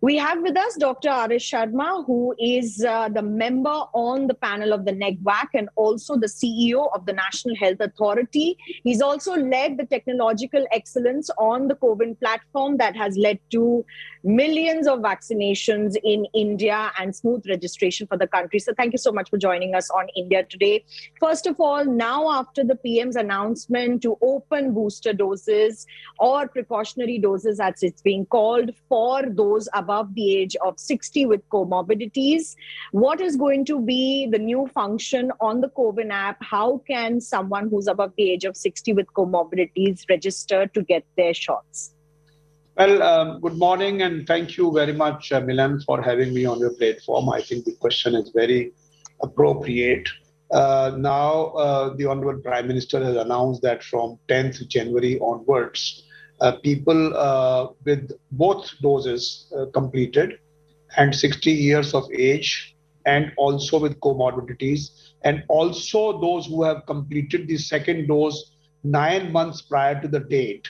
We have with us Dr. R.S. Sharma, who is the member on the panel of the NEGWAC and also the CEO of the National Health Authority. He's also led the technological excellence on the CoWIN platform that has led to millions of vaccinations in India and smooth registration for the country. So thank you so much for joining us on India Today. First of all, now after the PM's announcement to open booster doses or precautionary doses, as it's being called, for those above the age of 60 with comorbidities, what is going to be the new function on the CoWIN app? How can someone who's above the age of 60 with comorbidities register to get their shots? Well, good morning and thank you very much, Milan, for having me on your platform. I think the question is very appropriate. Now, the Honorable Prime Minister has announced that from 10th January onwards, people with both doses completed and 60 years of age and also with comorbidities, and also those who have completed the second dose 9 months prior to the date,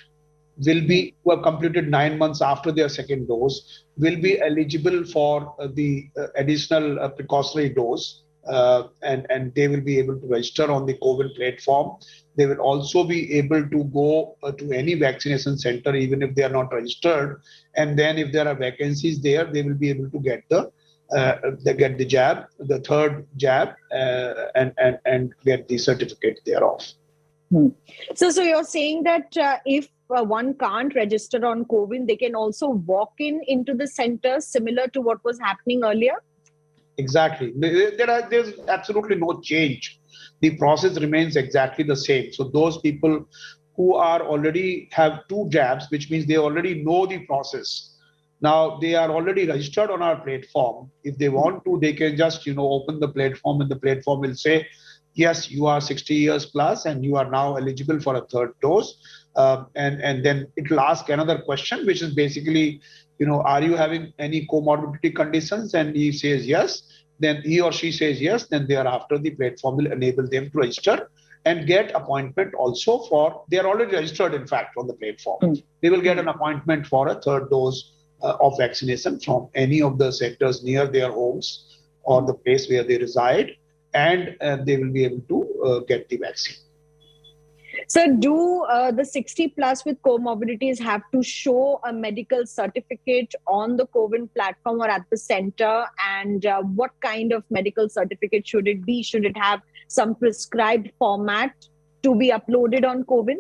who have completed 9 months after their second dose, will be eligible for the additional precautionary dose. And they will be able to register on the CoWIN platform. They will also be able to go to any vaccination center, even if they are not registered. And then if there are vacancies there, they will be able to get the jab, the third jab, and get the certificate thereof. So you're saying that if one can't register on CoWIN, they can also walk into the center similar to what was happening earlier? Exactly. There's absolutely no change. The process remains exactly the same. So those people who are already have 2 jabs, which means they already know the process. Now they are already registered on our platform. If they want to, they can just open the platform, and the platform will say, yes, you are 60 years plus and you are now eligible for a third dose. And then it will ask another question, which is basically, are you having any comorbidity conditions? And he says yes. Then he or she says yes. Then thereafter, the platform will enable them to register and get appointment also they are already registered, in fact, on the platform. They will get an appointment for a third dose of vaccination from any of the centers near their homes or the place where they reside. And they will be able to get the vaccine. So do the 60 plus with comorbidities have to show a medical certificate on the CoWIN platform or at the center? And what kind of medical certificate should it be? Should it have some prescribed format to be uploaded on CoWIN?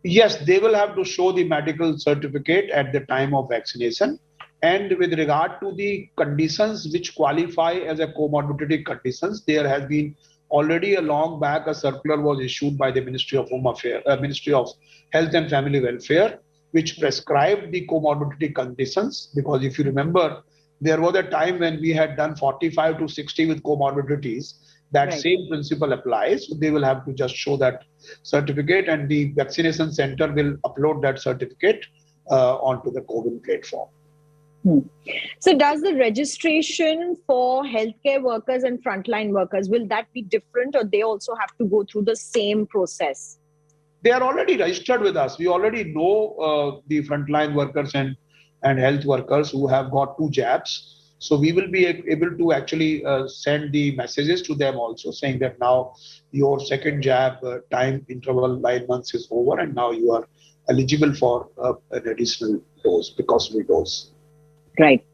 Yes, they will have to show the medical certificate at the time of vaccination. And with regard to the conditions which qualify as a comorbidity conditions, there has been already a long back a circular was issued by the Ministry of Home Affairs, Ministry of Health and Family Welfare, which prescribed the comorbidity conditions. Because if you remember, there was a time when we had done 45 to 60 with comorbidities. That same principle applies. So they will have to just show that certificate, and the vaccination center will upload that certificate onto the CoWIN platform. So does the registration for healthcare workers and frontline workers, will that be different, or they also have to go through the same process? They are already registered with us. We already know the frontline workers and health workers who have got 2 jabs. So we will be able to actually send the messages to them also, saying that now your second jab time interval 9 months is over, and now you are eligible for an additional dose, precautionary dose. Right.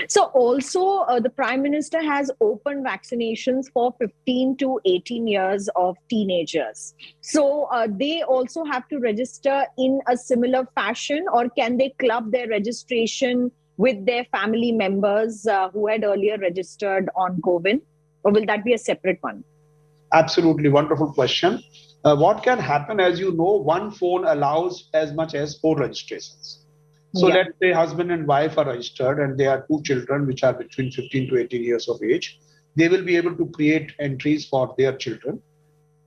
So also the Prime Minister has opened vaccinations for 15 to 18 years of teenagers. So they also have to register in a similar fashion, or can they club their registration with their family members who had earlier registered on CoWIN, or will that be a separate one? Absolutely. Wonderful question. What can happen, as you know, one phone allows as much as 4 registrations. So let's say husband and wife are registered and they are 2 children which are between 15 to 18 years of age. They will be able to create entries for their children.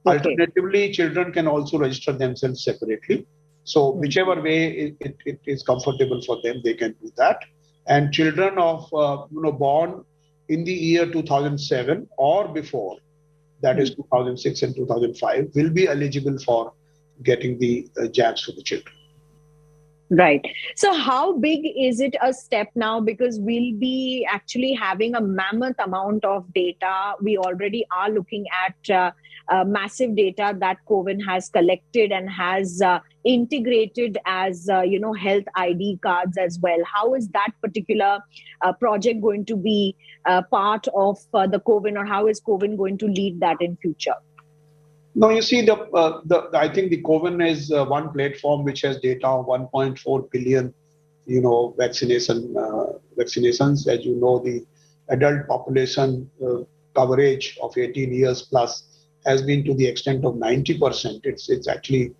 Alternatively, children can also register themselves separately. So whichever way it is comfortable for them, they can do that. And children of born in the year 2007 or before, that is 2006 and 2005, will be eligible for getting the jabs for the children. Right. So how big is it a step now? Because we'll be actually having a mammoth amount of data. We already are looking at massive data that Coven has collected and has integrated as, health ID cards as well. How is that particular project going to be part of the Coven, or how is Coven going to lead that in future? No, you see, I think the Coven is one platform which has data of 1.4 billion, vaccinations. As you know, the adult population coverage of 18 years plus has been to the extent of 90%. It's actually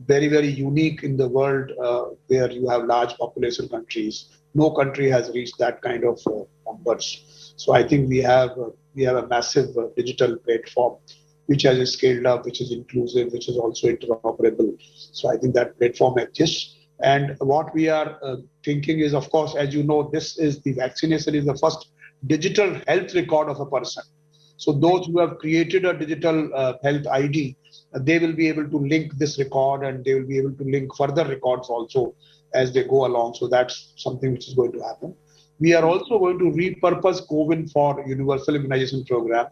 very, very unique in the world where you have large population countries. No country has reached that kind of numbers. So I think we have a massive digital platform which has scaled up, which is inclusive, which is also interoperable. So I think that platform exists. And what we are thinking is, of course, as you know, the vaccination is the first digital health record of a person. So those who have created a digital health ID, they will be able to link this record, and they will be able to link further records also as they go along. So that's something which is going to happen. We are also going to repurpose Coven for universal immunization program,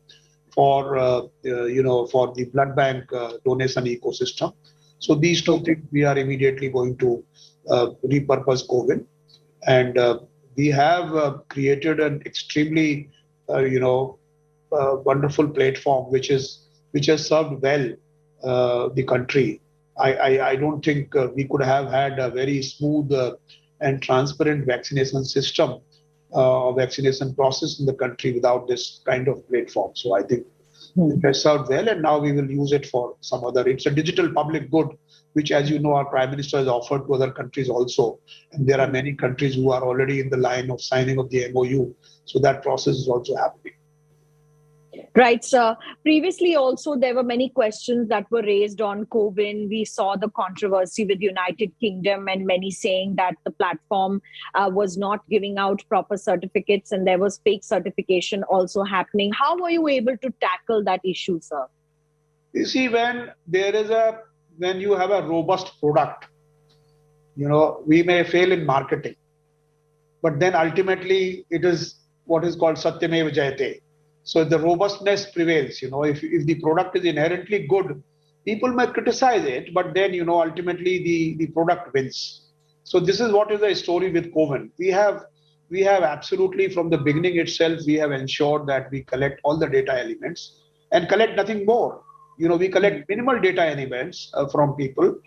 for for the blood bank donation ecosystem. So these two things we are immediately going to repurpose Coven, and we have created an extremely wonderful platform which has served well the country. I don't think we could have had a very smooth and transparent vaccination system, vaccination process in the country without this kind of platform. So I think it has served well, and now we will use it for some other. It's a digital public good, which, as you know, our Prime Minister has offered to other countries also. And there are many countries who are already in the line of signing of the MOU. So that process is also happening. Right, sir. Previously, also, there were many questions that were raised on Coven. We saw the controversy with United Kingdom and many saying that the platform was not giving out proper certificates and there was fake certification also happening. How were you able to tackle that issue, sir? You see, when you have a robust product, we may fail in marketing, but then ultimately it is what is called Satyameva Jayate. So the robustness prevails. If the product is inherently good, people may criticize it, but then ultimately the product wins. So this is what is the story with Coven. We have absolutely from the beginning itself, we have ensured that we collect all the data elements and collect nothing more. We collect minimal data elements from people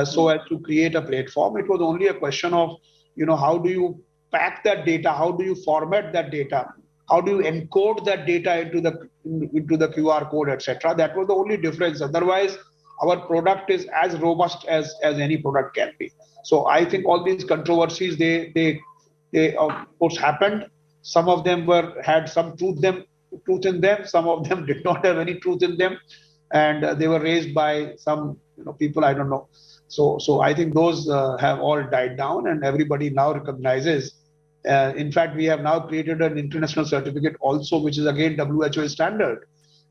so as to create a platform. It was only a question of how do you pack that data, how do you format that data, how do you encode that data into the QR code, etc. That was the only difference. Otherwise, our product is as robust as any product can be. So I think all these controversies, they of course happened. Some of them had some truth in them. Some of them did not have any truth in them, and they were raised by some people, I don't know. So I think those have all died down, and everybody now recognizes. In fact, we have now created an international certificate also, which is again WHO standard,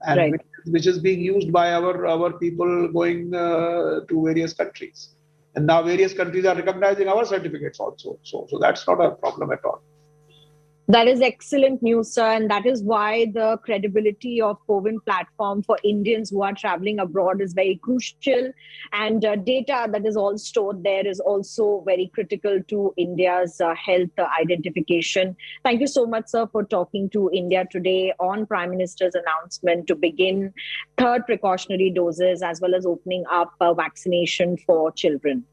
and right. which is being used by our people going to various countries. And now various countries are recognizing our certificates also. So that's not a problem at all. That is excellent news, sir. And that is why the credibility of Coven platform for Indians who are traveling abroad is very crucial. And data that is all stored there is also very critical to India's health identification. Thank you so much, sir, for talking to India today on Prime Minister's announcement to begin third precautionary doses as well as opening up vaccination for children.